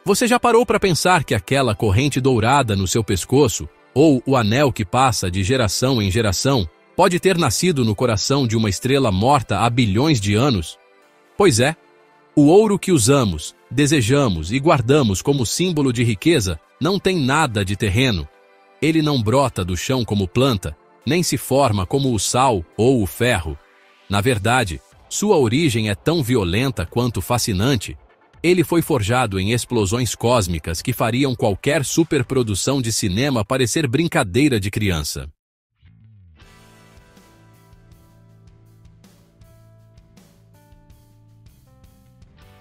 Você já parou para pensar que aquela corrente dourada no seu pescoço, ou o anel que passa de geração em geração, pode ter nascido no coração de uma estrela morta há bilhões de anos? Pois é, o ouro que usamos, desejamos e guardamos como símbolo de riqueza não tem nada de terreno. Ele não brota do chão como planta, nem se forma como o sal ou o ferro. Na verdade, sua origem é tão violenta quanto fascinante. Ele foi forjado em explosões cósmicas que fariam qualquer superprodução de cinema parecer brincadeira de criança.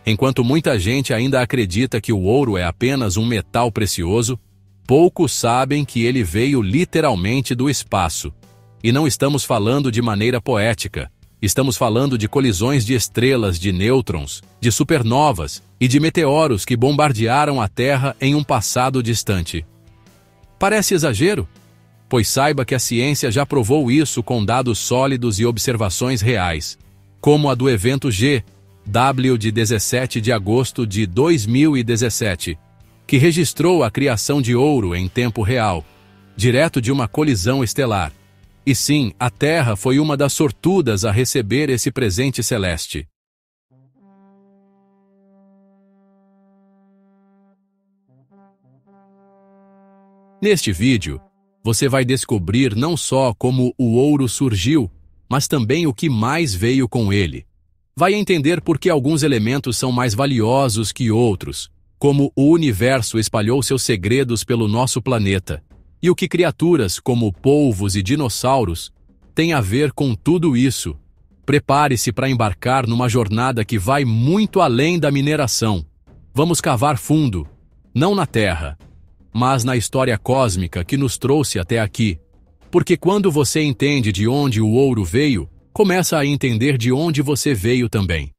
Enquanto muita gente ainda acredita que o ouro é apenas um metal precioso, poucos sabem que ele veio literalmente do espaço. E não estamos falando de maneira poética. Estamos falando de colisões de estrelas, de nêutrons, de supernovas e de meteoros que bombardearam a Terra em um passado distante. Parece exagero? Pois saiba que a ciência já provou isso com dados sólidos e observações reais, como a do evento G.W. de 17 de agosto de 2017, que registrou a criação de ouro em tempo real, direto de uma colisão estelar. E sim, a Terra foi uma das sortudas a receber esse presente celeste. Neste vídeo, você vai descobrir não só como o ouro surgiu, mas também o que mais veio com ele. Vai entender por que alguns elementos são mais valiosos que outros, como o universo espalhou seus segredos pelo nosso planeta, e o que criaturas como polvos e dinossauros têm a ver com tudo isso. Prepare-se para embarcar numa jornada que vai muito além da mineração. Vamos cavar fundo, não na Terra, mas na história cósmica que nos trouxe até aqui. Porque quando você entende de onde o ouro veio, começa a entender de onde você veio também.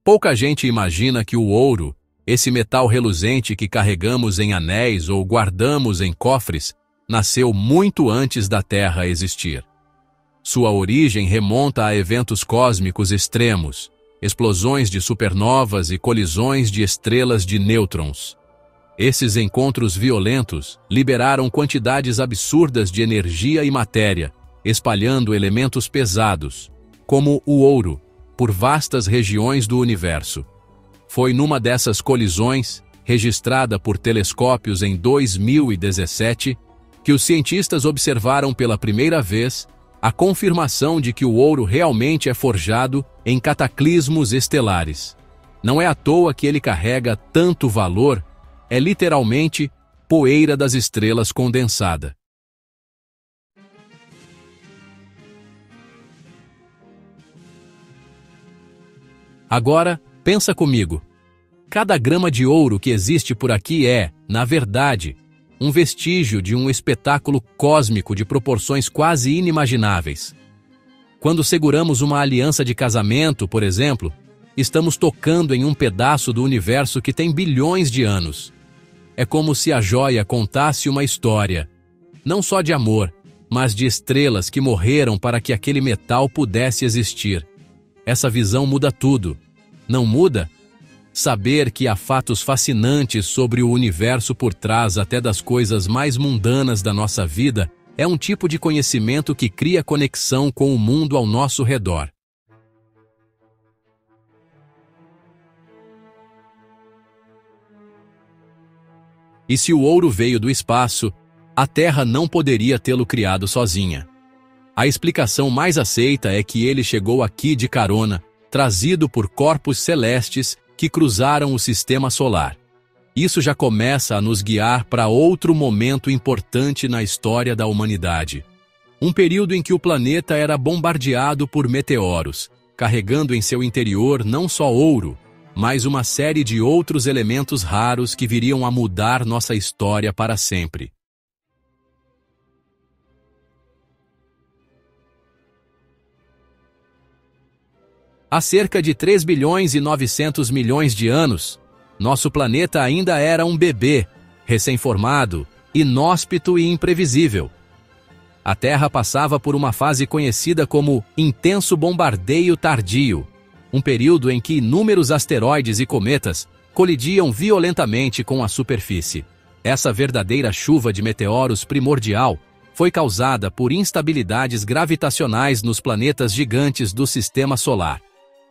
Pouca gente imagina que o ouro, esse metal reluzente que carregamos em anéis ou guardamos em cofres, nasceu muito antes da Terra existir. Sua origem remonta a eventos cósmicos extremos, explosões de supernovas e colisões de estrelas de nêutrons. Esses encontros violentos liberaram quantidades absurdas de energia e matéria, espalhando elementos pesados, como o ouro, por vastas regiões do universo. Foi numa dessas colisões, registrada por telescópios em 2017, que os cientistas observaram pela primeira vez a confirmação de que o ouro realmente é forjado em cataclismos estelares. Não é à toa que ele carrega tanto valor, é literalmente poeira das estrelas condensada. Agora, pensa comigo. Cada grama de ouro que existe por aqui é, na verdade, um vestígio de um espetáculo cósmico de proporções quase inimagináveis. Quando seguramos uma aliança de casamento, por exemplo, estamos tocando em um pedaço do universo que tem bilhões de anos. É como se a joia contasse uma história, não só de amor, mas de estrelas que morreram para que aquele metal pudesse existir. Essa visão muda tudo. Não muda? Saber que há fatos fascinantes sobre o universo por trás até das coisas mais mundanas da nossa vida é um tipo de conhecimento que cria conexão com o mundo ao nosso redor. E se o ouro veio do espaço, a Terra não poderia tê-lo criado sozinha. A explicação mais aceita é que ele chegou aqui de carona, trazido por corpos celestes que cruzaram o sistema solar. Isso já começa a nos guiar para outro momento importante na história da humanidade. Um período em que o planeta era bombardeado por meteoros, carregando em seu interior não só ouro, mas uma série de outros elementos raros que viriam a mudar nossa história para sempre. Há cerca de 3 bilhões e 900 milhões de anos, nosso planeta ainda era um bebê, recém-formado, inóspito e imprevisível. a Terra passava por uma fase conhecida como intenso bombardeio tardio, um período em que inúmeros asteroides e cometas colidiam violentamente com a superfície. Essa verdadeira chuva de meteoros primordial foi causada por instabilidades gravitacionais nos planetas gigantes do Sistema Solar,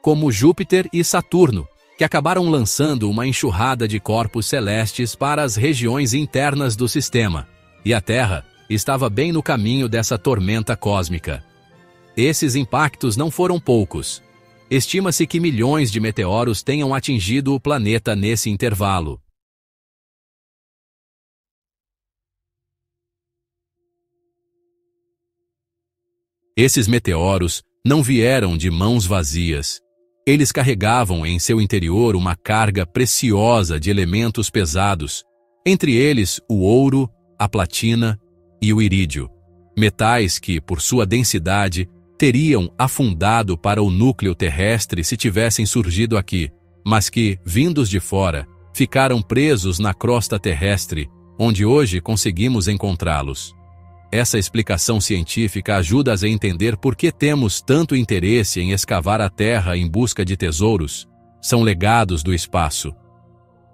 como Júpiter e Saturno, que acabaram lançando uma enxurrada de corpos celestes para as regiões internas do sistema, e a Terra estava bem no caminho dessa tormenta cósmica. Esses impactos não foram poucos. Estima-se que milhões de meteoros tenham atingido o planeta nesse intervalo. Esses meteoros não vieram de mãos vazias. Eles carregavam em seu interior uma carga preciosa de elementos pesados, entre eles o ouro, a platina e o irídio, metais que, por sua densidade, teriam afundado para o núcleo terrestre se tivessem surgido aqui, mas que, vindos de fora, ficaram presos na crosta terrestre, onde hoje conseguimos encontrá-los. Essa explicação científica ajuda a entender por que temos tanto interesse em escavar a Terra em busca de tesouros. São legados do espaço.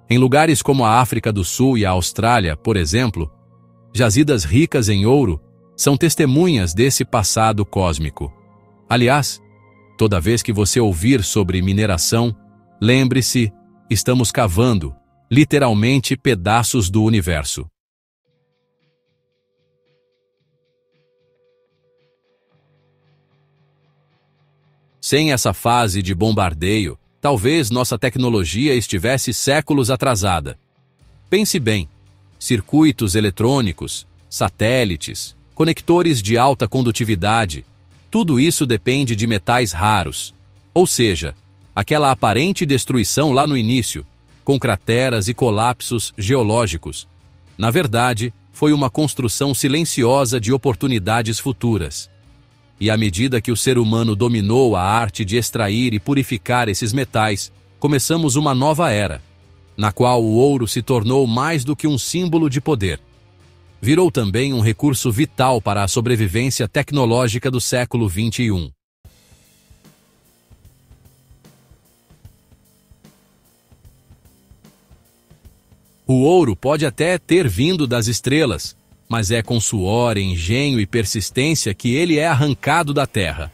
Em lugares como a África do Sul e a Austrália, por exemplo, jazidas ricas em ouro são testemunhas desse passado cósmico. Aliás, toda vez que você ouvir sobre mineração, lembre-se, estamos cavando, literalmente, pedaços do universo. Sem essa fase de bombardeio, talvez nossa tecnologia estivesse séculos atrasada. Pense bem: circuitos eletrônicos, satélites, conectores de alta condutividade, tudo isso depende de metais raros. Ou seja, aquela aparente destruição lá no início, com crateras e colapsos geológicos, na verdade, foi uma construção silenciosa de oportunidades futuras. E à medida que o ser humano dominou a arte de extrair e purificar esses metais, começamos uma nova era, na qual o ouro se tornou mais do que um símbolo de poder. Virou também um recurso vital para a sobrevivência tecnológica do século XXI. O ouro pode até ter vindo das estrelas, mas é com suor, engenho e persistência que ele é arrancado da terra.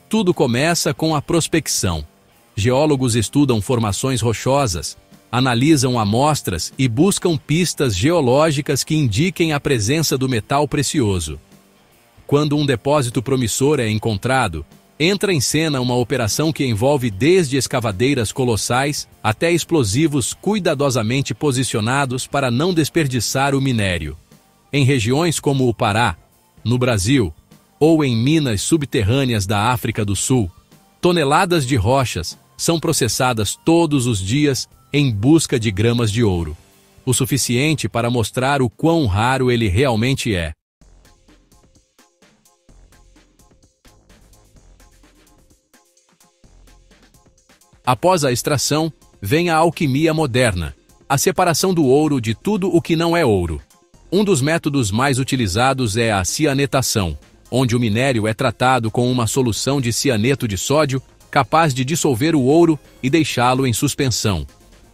Tudo começa com a prospecção. Geólogos estudam formações rochosas, analisam amostras e buscam pistas geológicas que indiquem a presença do metal precioso. Quando um depósito promissor é encontrado, entra em cena uma operação que envolve desde escavadeiras colossais até explosivos cuidadosamente posicionados para não desperdiçar o minério. Em regiões como o Pará, no Brasil, ou em minas subterrâneas da África do Sul, toneladas de rochas são processadas todos os dias em busca de gramas de ouro, o suficiente para mostrar o quão raro ele realmente é. Após a extração, vem a alquimia moderna, a separação do ouro de tudo o que não é ouro. Um dos métodos mais utilizados é a cianetação, onde o minério é tratado com uma solução de cianeto de sódio capaz de dissolver o ouro e deixá-lo em suspensão.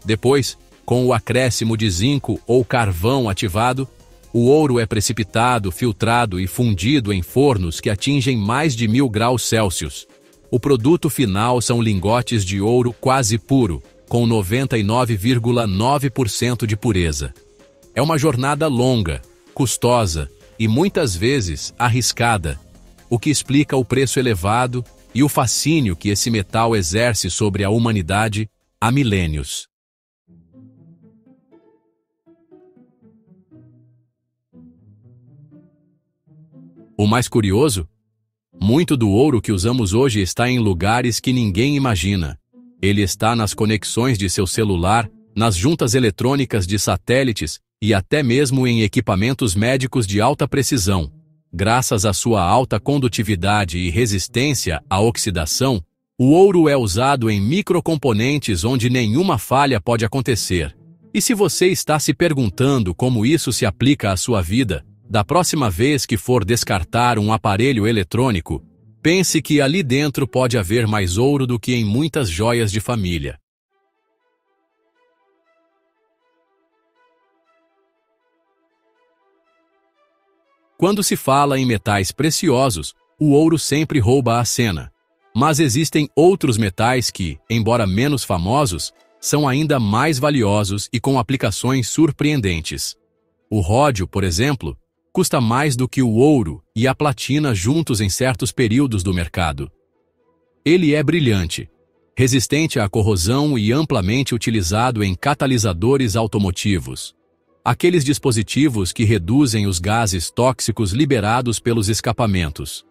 Depois, com o acréscimo de zinco ou carvão ativado, o ouro é precipitado, filtrado e fundido em fornos que atingem mais de 1000 graus Celsius. O produto final são lingotes de ouro quase puro, com 99,9% de pureza. É uma jornada longa, custosa e muitas vezes arriscada, o que explica o preço elevado e o fascínio que esse metal exerce sobre a humanidade há milênios. O mais curioso? Muito do ouro que usamos hoje está em lugares que ninguém imagina. Ele está nas conexões de seu celular, nas juntas eletrônicas de satélites e até mesmo em equipamentos médicos de alta precisão. Graças à sua alta condutividade e resistência à oxidação, o ouro é usado em microcomponentes onde nenhuma falha pode acontecer. E se você está se perguntando como isso se aplica à sua vida, Da próxima vez que for descartar um aparelho eletrônico, pense que ali dentro pode haver mais ouro do que em muitas joias de família. Quando se fala em metais preciosos, o ouro sempre rouba a cena. Mas existem outros metais que, embora menos famosos, são ainda mais valiosos e com aplicações surpreendentes. O ródio, por exemplo, custa mais do que o ouro e a platina juntos em certos períodos do mercado. Ele é brilhante, resistente à corrosão e amplamente utilizado em catalisadores automotivos, aqueles dispositivos que reduzem os gases tóxicos liberados pelos escapamentos.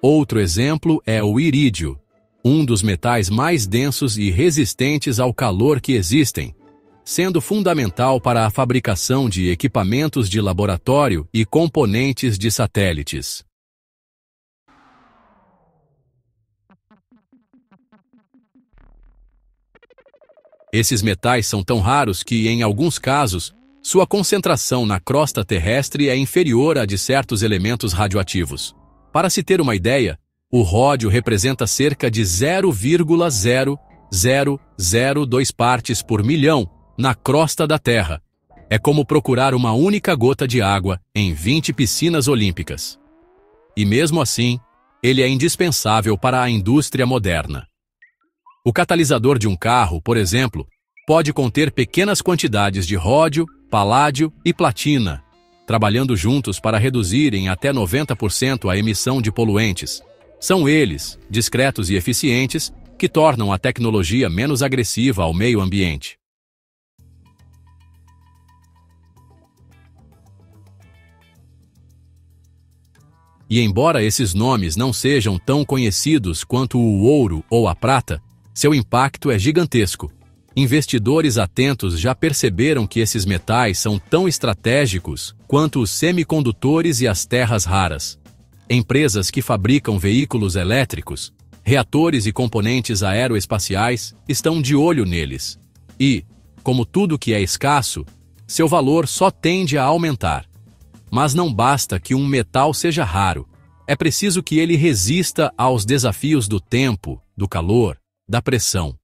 Outro exemplo é o irídio, um dos metais mais densos e resistentes ao calor que existem, sendo fundamental para a fabricação de equipamentos de laboratório e componentes de satélites. Esses metais são tão raros que, em alguns casos, sua concentração na crosta terrestre é inferior à de certos elementos radioativos. Para se ter uma ideia, o ródio representa cerca de 0,0002 partes por milhão na crosta da Terra. É como procurar uma única gota de água em 20 piscinas olímpicas. E mesmo assim, ele é indispensável para a indústria moderna. O catalisador de um carro, por exemplo, pode conter pequenas quantidades de ródio, paládio e platina, trabalhando juntos para reduzir em até 90% a emissão de poluentes. São eles, discretos e eficientes, que tornam a tecnologia menos agressiva ao meio ambiente. E embora esses nomes não sejam tão conhecidos quanto o ouro ou a prata, seu impacto é gigantesco. Investidores atentos já perceberam que esses metais são tão estratégicos quanto os semicondutores e as terras raras. Empresas que fabricam veículos elétricos, reatores e componentes aeroespaciais estão de olho neles. E, como tudo que é escasso, seu valor só tende a aumentar. Mas não basta que um metal seja raro. É preciso que ele resista aos desafios do tempo, do calor, da pressão.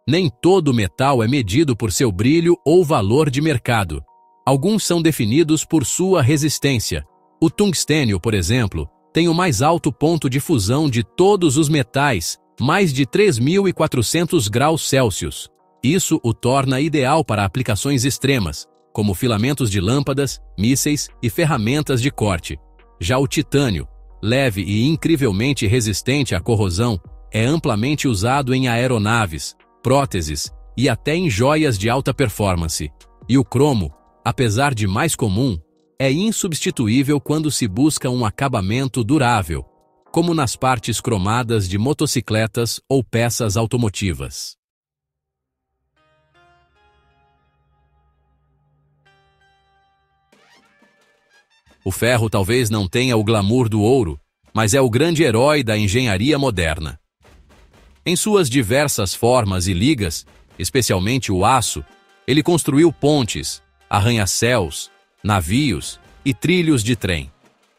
Nem todo metal é medido por seu brilho ou valor de mercado. Alguns são definidos por sua resistência. O tungstênio, por exemplo, tem o mais alto ponto de fusão de todos os metais, mais de 3.400 graus Celsius. Isso o torna ideal para aplicações extremas, como filamentos de lâmpadas, mísseis e ferramentas de corte. Já o titânio, leve e incrivelmente resistente à corrosão, é amplamente usado em aeronaves, próteses e até em joias de alta performance. E o cromo, apesar de mais comum, é insubstituível quando se busca um acabamento durável, como nas partes cromadas de motocicletas ou peças automotivas. O ferro talvez não tenha o glamour do ouro, mas é o grande herói da engenharia moderna. Em suas diversas formas e ligas, especialmente o aço, ele construiu pontes, arranha-céus, navios e trilhos de trem.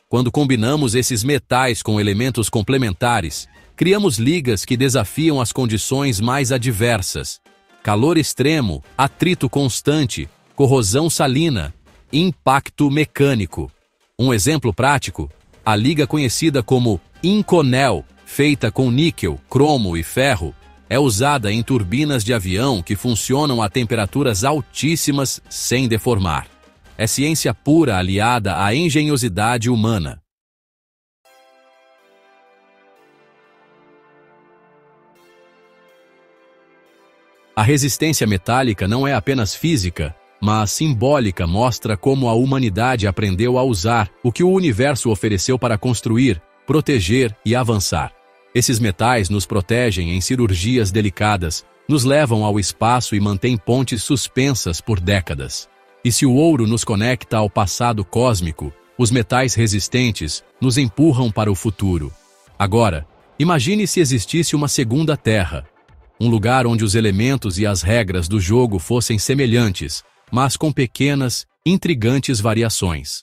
Quando combinamos esses metais com elementos complementares, criamos ligas que desafiam as condições mais adversas: calor extremo, atrito constante, corrosão salina, impacto mecânico. Um exemplo prático: a liga conhecida como Inconel, feita com níquel, cromo e ferro, é usada em turbinas de avião que funcionam a temperaturas altíssimas sem deformar. É ciência pura aliada à engenhosidade humana. A resistência metálica não é apenas física, mas simbólica. Mostra como a humanidade aprendeu a usar o que o universo ofereceu para construir, proteger e avançar. Esses metais nos protegem em cirurgias delicadas, nos levam ao espaço e mantêm pontes suspensas por décadas. E se o ouro nos conecta ao passado cósmico, os metais resistentes nos empurram para o futuro. Agora, imagine se existisse uma segunda Terra. Um lugar onde os elementos e as regras do jogo fossem semelhantes, mas com pequenas, intrigantes variações.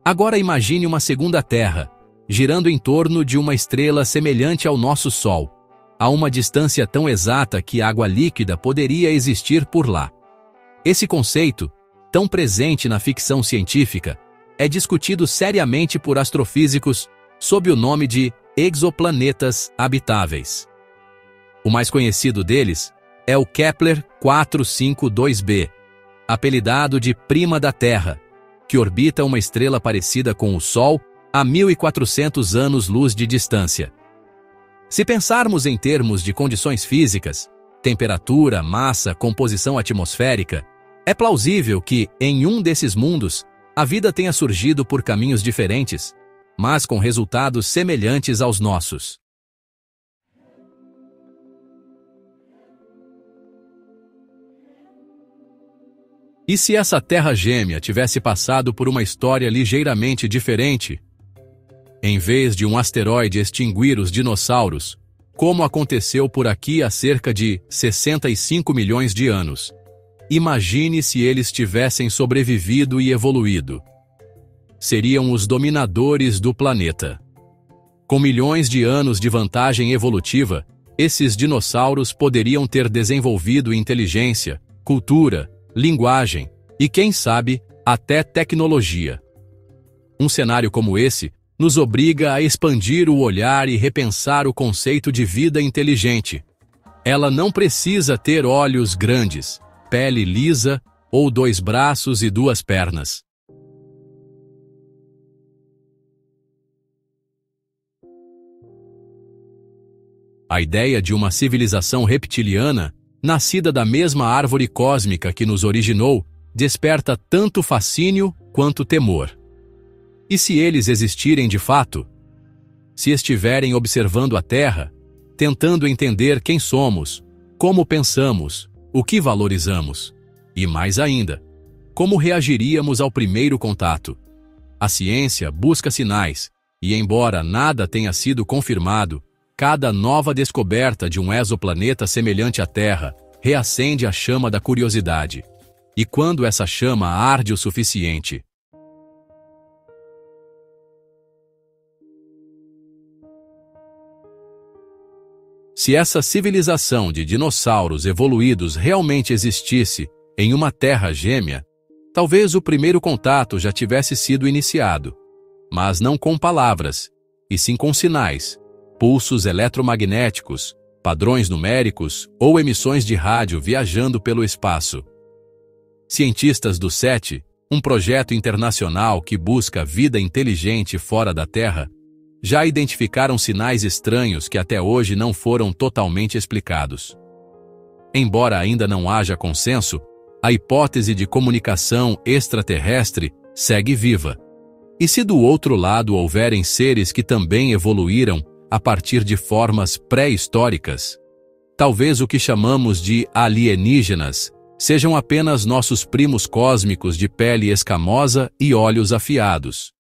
Agora imagine uma segunda Terra, girando em torno de uma estrela semelhante ao nosso Sol, a uma distância tão exata que água líquida poderia existir por lá. Esse conceito, tão presente na ficção científica, é discutido seriamente por astrofísicos sob o nome de exoplanetas habitáveis. O mais conhecido deles é o Kepler 452b, apelidado de Prima da Terra, que orbita uma estrela parecida com o Sol a 1.400 anos-luz de distância. Se pensarmos em termos de condições físicas, temperatura, massa, composição atmosférica, é plausível que, em um desses mundos, a vida tenha surgido por caminhos diferentes, mas com resultados semelhantes aos nossos. E se essa Terra gêmea tivesse passado por uma história ligeiramente diferente? Em vez de um asteroide extinguir os dinossauros, como aconteceu por aqui há cerca de 65 milhões de anos, imagine se eles tivessem sobrevivido e evoluído. Seriam os dominadores do planeta. Com milhões de anos de vantagem evolutiva, esses dinossauros poderiam ter desenvolvido inteligência, cultura, linguagem e, quem sabe, até tecnologia. Um cenário como esse nos obriga a expandir o olhar e repensar o conceito de vida inteligente. Ela não precisa ter olhos grandes, pele lisa ou 2 braços e 2 pernas. A ideia de uma civilização reptiliana, nascida da mesma árvore cósmica que nos originou, desperta tanto fascínio quanto temor. E se eles existirem de fato? Se estiverem observando a Terra, tentando entender quem somos, como pensamos, o que valorizamos, e mais ainda, como reagiríamos ao primeiro contato? A ciência busca sinais, e embora nada tenha sido confirmado, cada nova descoberta de um exoplaneta semelhante à Terra reacende a chama da curiosidade. E quando essa chama arde o suficiente, se essa civilização de dinossauros evoluídos realmente existisse em uma Terra gêmea, talvez o primeiro contato já tivesse sido iniciado, mas não com palavras, e sim com sinais, pulsos eletromagnéticos, padrões numéricos ou emissões de rádio viajando pelo espaço. Cientistas do SETI, um projeto internacional que busca vida inteligente fora da Terra, já identificaram sinais estranhos que até hoje não foram totalmente explicados. Embora ainda não haja consenso, a hipótese de comunicação extraterrestre segue viva. E se do outro lado houverem seres que também evoluíram a partir de formas pré-históricas, talvez o que chamamos de alienígenas sejam apenas nossos primos cósmicos de pele escamosa e olhos afiados.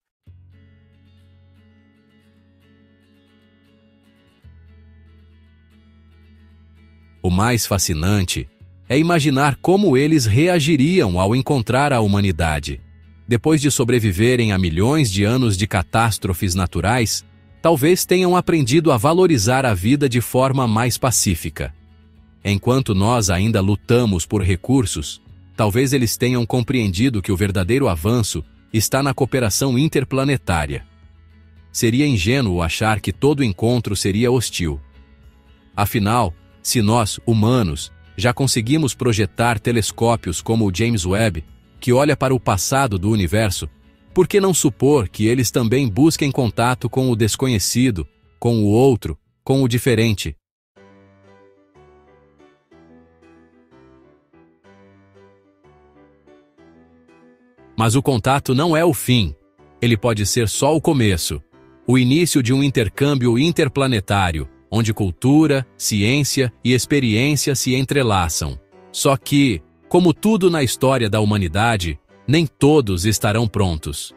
O mais fascinante é imaginar como eles reagiriam ao encontrar a humanidade. Depois de sobreviverem a milhões de anos de catástrofes naturais, talvez tenham aprendido a valorizar a vida de forma mais pacífica. Enquanto nós ainda lutamos por recursos, talvez eles tenham compreendido que o verdadeiro avanço está na cooperação interplanetária. Seria ingênuo achar que todo encontro seria hostil. Afinal, se nós, humanos, já conseguimos projetar telescópios como o James Webb, que olha para o passado do universo, por que não supor que eles também busquem contato com o desconhecido, com o outro, com o diferente? Mas o contato não é o fim. Ele pode ser só o começo, o início de um intercâmbio interplanetário, onde cultura, ciência e experiência se entrelaçam. Só que, como tudo na história da humanidade, nem todos estarão prontos.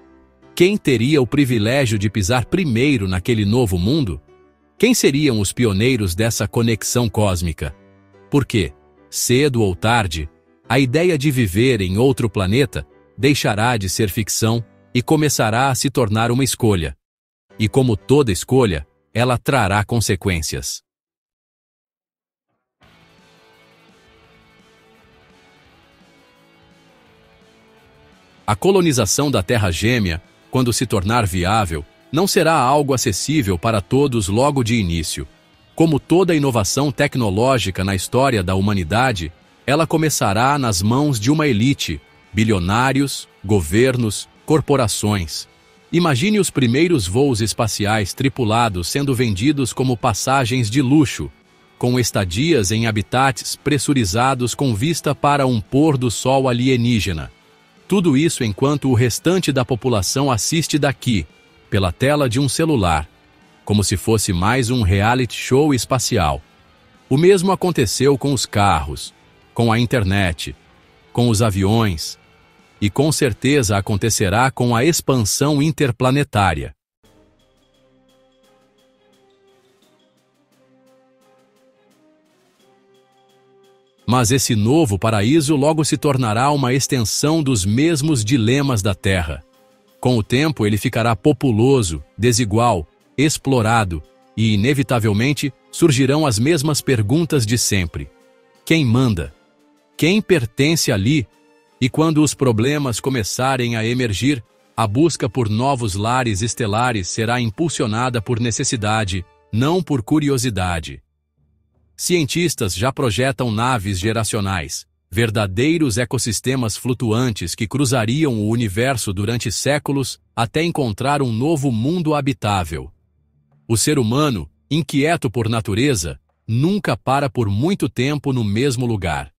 Quem teria o privilégio de pisar primeiro naquele novo mundo? Quem seriam os pioneiros dessa conexão cósmica? Porque, cedo ou tarde, a ideia de viver em outro planeta deixará de ser ficção e começará a se tornar uma escolha. E como toda escolha, ela trará consequências. A colonização da Terra Gêmea, quando se tornar viável, não será algo acessível para todos logo de início. Como toda inovação tecnológica na história da humanidade, ela começará nas mãos de uma elite, bilionários, governos, corporações. Imagine os primeiros voos espaciais tripulados sendo vendidos como passagens de luxo, com estadias em habitats pressurizados com vista para um pôr do sol alienígena. Tudo isso enquanto o restante da população assiste daqui, pela tela de um celular, como se fosse mais um reality show espacial. O mesmo aconteceu com os carros, com a internet, com os aviões, e com certeza acontecerá com a expansão interplanetária. Mas esse novo paraíso logo se tornará uma extensão dos mesmos dilemas da Terra. Com o tempo ele ficará populoso, desigual, explorado e, inevitavelmente, surgirão as mesmas perguntas de sempre. Quem manda? Quem pertence ali? E quando os problemas começarem a emergir, a busca por novos lares estelares será impulsionada por necessidade, não por curiosidade. Cientistas já projetam naves geracionais, verdadeiros ecossistemas flutuantes que cruzariam o universo durante séculos até encontrar um novo mundo habitável. O ser humano, inquieto por natureza, nunca para por muito tempo no mesmo lugar.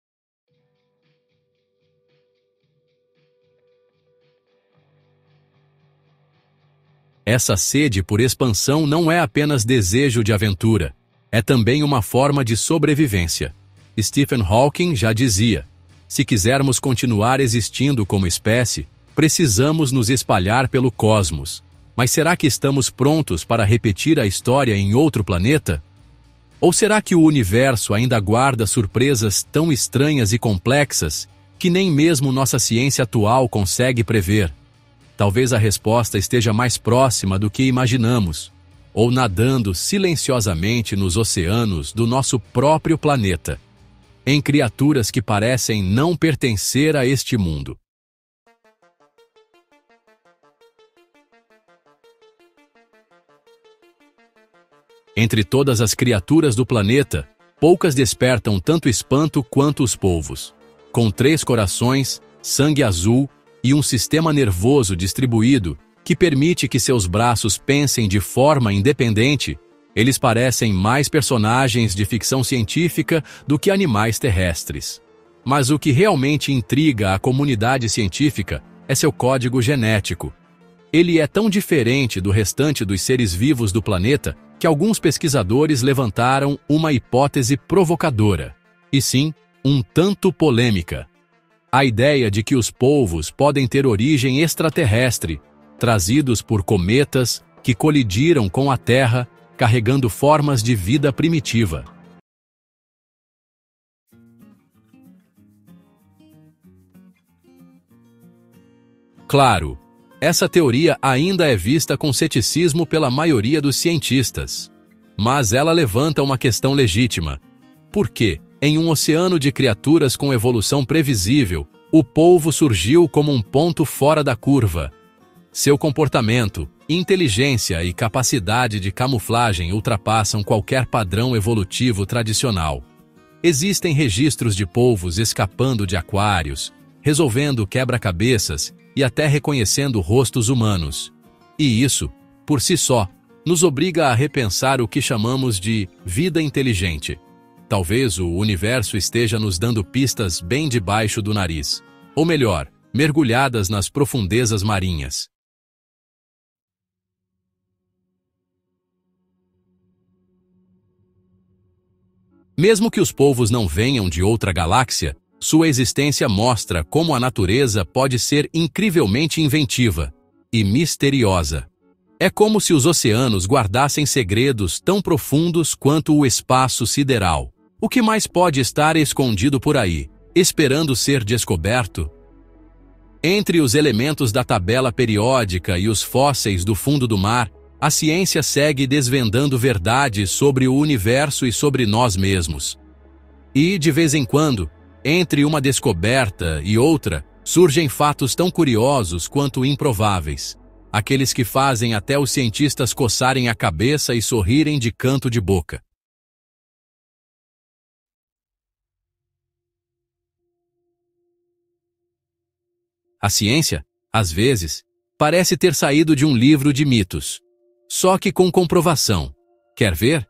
Essa sede por expansão não é apenas desejo de aventura, é também uma forma de sobrevivência. Stephen Hawking já dizia: se quisermos continuar existindo como espécie, precisamos nos espalhar pelo cosmos. Mas será que estamos prontos para repetir a história em outro planeta? Ou será que o universo ainda guarda surpresas tão estranhas e complexas que nem mesmo nossa ciência atual consegue prever? Talvez a resposta esteja mais próxima do que imaginamos, ou nadando silenciosamente nos oceanos do nosso próprio planeta, em criaturas que parecem não pertencer a este mundo. Entre todas as criaturas do planeta, poucas despertam tanto espanto quanto os polvos. Com 3 corações, sangue azul e um sistema nervoso distribuído que permite que seus braços pensem de forma independente, eles parecem mais personagens de ficção científica do que animais terrestres. Mas o que realmente intriga a comunidade científica é seu código genético. Ele é tão diferente do restante dos seres vivos do planeta que alguns pesquisadores levantaram uma hipótese provocadora, e sim, um tanto polêmica. A ideia de que os polvos podem ter origem extraterrestre, trazidos por cometas que colidiram com a Terra, carregando formas de vida primitiva. Claro, essa teoria ainda é vista com ceticismo pela maioria dos cientistas. Mas ela levanta uma questão legítima. Por que, em um oceano de criaturas com evolução previsível, o polvo surgiu como um ponto fora da curva? Seu comportamento, inteligência e capacidade de camuflagem ultrapassam qualquer padrão evolutivo tradicional. Existem registros de polvos escapando de aquários, resolvendo quebra-cabeças e até reconhecendo rostos humanos. E isso, por si só, nos obriga a repensar o que chamamos de vida inteligente. Talvez o universo esteja nos dando pistas bem debaixo do nariz, ou melhor, mergulhadas nas profundezas marinhas. Mesmo que os polvos não venham de outra galáxia, sua existência mostra como a natureza pode ser incrivelmente inventiva. e misteriosa. É como se os oceanos guardassem segredos tão profundos quanto o espaço sideral. O que mais pode estar escondido por aí, esperando ser descoberto? Entre os elementos da tabela periódica e os fósseis do fundo do mar, a ciência segue desvendando verdades sobre o universo e sobre nós mesmos. E, de vez em quando, entre uma descoberta e outra, surgem fatos tão curiosos quanto improváveis. Aqueles que fazem até os cientistas coçarem a cabeça e sorrirem de canto de boca. A ciência, às vezes, parece ter saído de um livro de mitos. Só que com comprovação. Quer ver?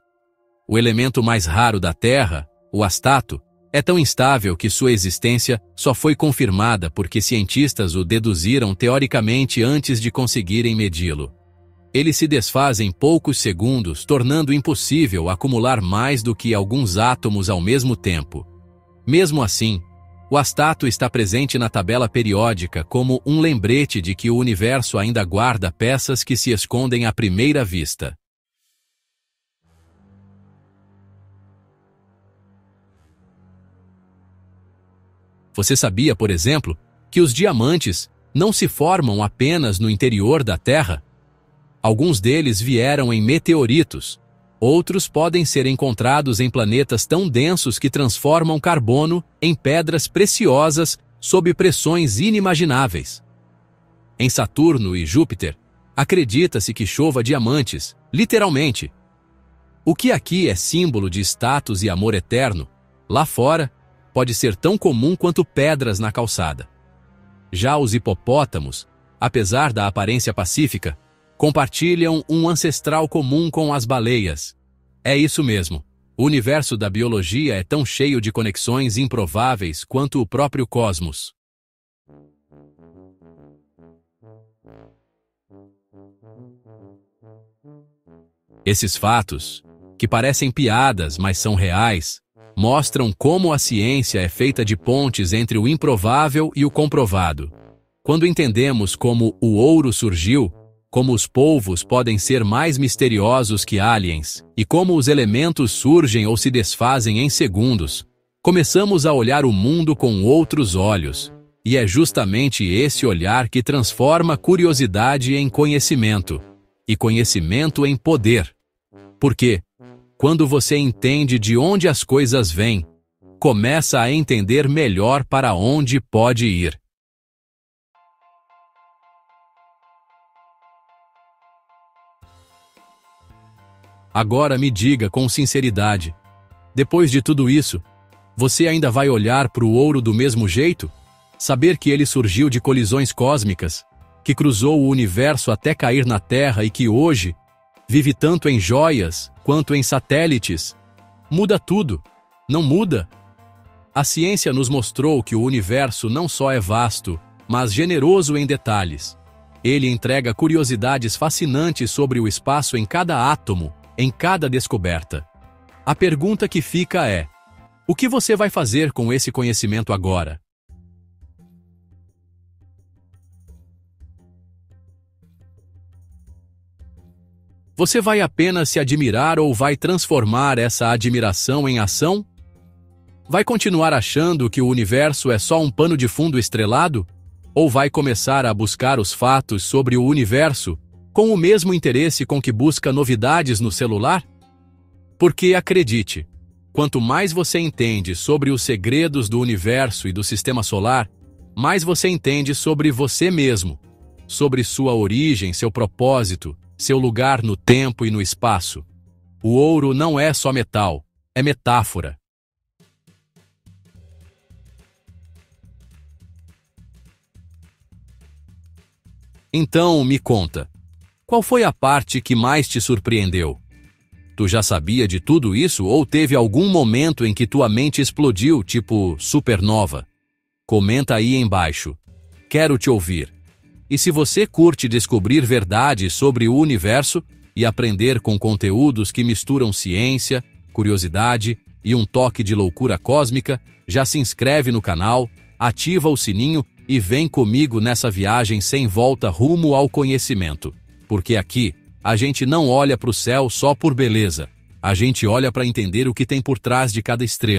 O elemento mais raro da Terra, o astato, é tão instável que sua existência só foi confirmada porque cientistas o deduziram teoricamente antes de conseguirem medi-lo. Ele se desfaz em poucos segundos, tornando impossível acumular mais do que alguns átomos ao mesmo tempo. Mesmo assim, o astato está presente na tabela periódica como um lembrete de que o universo ainda guarda peças que se escondem à primeira vista. Você sabia, por exemplo, que os diamantes não se formam apenas no interior da Terra? Alguns deles vieram em meteoritos. Outros podem ser encontrados em planetas tão densos que transformam carbono em pedras preciosas sob pressões inimagináveis. Em Saturno e Júpiter, acredita-se que chova diamantes, literalmente. O que aqui é símbolo de status e amor eterno, lá fora, pode ser tão comum quanto pedras na calçada. Já os hipopótamos, apesar da aparência pacífica, compartilham um ancestral comum com as baleias. É isso mesmo. O universo da biologia é tão cheio de conexões improváveis quanto o próprio cosmos. Esses fatos, que parecem piadas, mas são reais, mostram como a ciência é feita de pontes entre o improvável e o comprovado. Quando entendemos como o ouro surgiu, como os polvos podem ser mais misteriosos que aliens, e como os elementos surgem ou se desfazem em segundos, começamos a olhar o mundo com outros olhos. E é justamente esse olhar que transforma curiosidade em conhecimento, e conhecimento em poder. Porque, quando você entende de onde as coisas vêm, começa a entender melhor para onde pode ir. Agora me diga com sinceridade, depois de tudo isso, você ainda vai olhar para o ouro do mesmo jeito? Saber que ele surgiu de colisões cósmicas, que cruzou o universo até cair na Terra e que hoje vive tanto em joias quanto em satélites. Muda tudo, não muda? A ciência nos mostrou que o universo não só é vasto, mas generoso em detalhes. Ele entrega curiosidades fascinantes sobre o espaço em cada átomo, em cada descoberta. A pergunta que fica é: o que você vai fazer com esse conhecimento agora? Você vai apenas se admirar ou vai transformar essa admiração em ação? Vai continuar achando que o universo é só um pano de fundo estrelado? Ou vai começar a buscar os fatos sobre o universo com o mesmo interesse com que busca novidades no celular? Porque, acredite, quanto mais você entende sobre os segredos do universo e do sistema solar, mais você entende sobre você mesmo, sobre sua origem, seu propósito, seu lugar no tempo e no espaço. O ouro não é só metal, é metáfora. Então, me conta, qual foi a parte que mais te surpreendeu? Tu já sabia de tudo isso ou teve algum momento em que tua mente explodiu, tipo supernova? Comenta aí embaixo. Quero te ouvir. E se você curte descobrir verdades sobre o universo e aprender com conteúdos que misturam ciência, curiosidade e um toque de loucura cósmica, já se inscreve no canal, ativa o sininho e vem comigo nessa viagem sem volta rumo ao conhecimento. Porque aqui, a gente não olha para o céu só por beleza. A gente olha para entender o que tem por trás de cada estrela.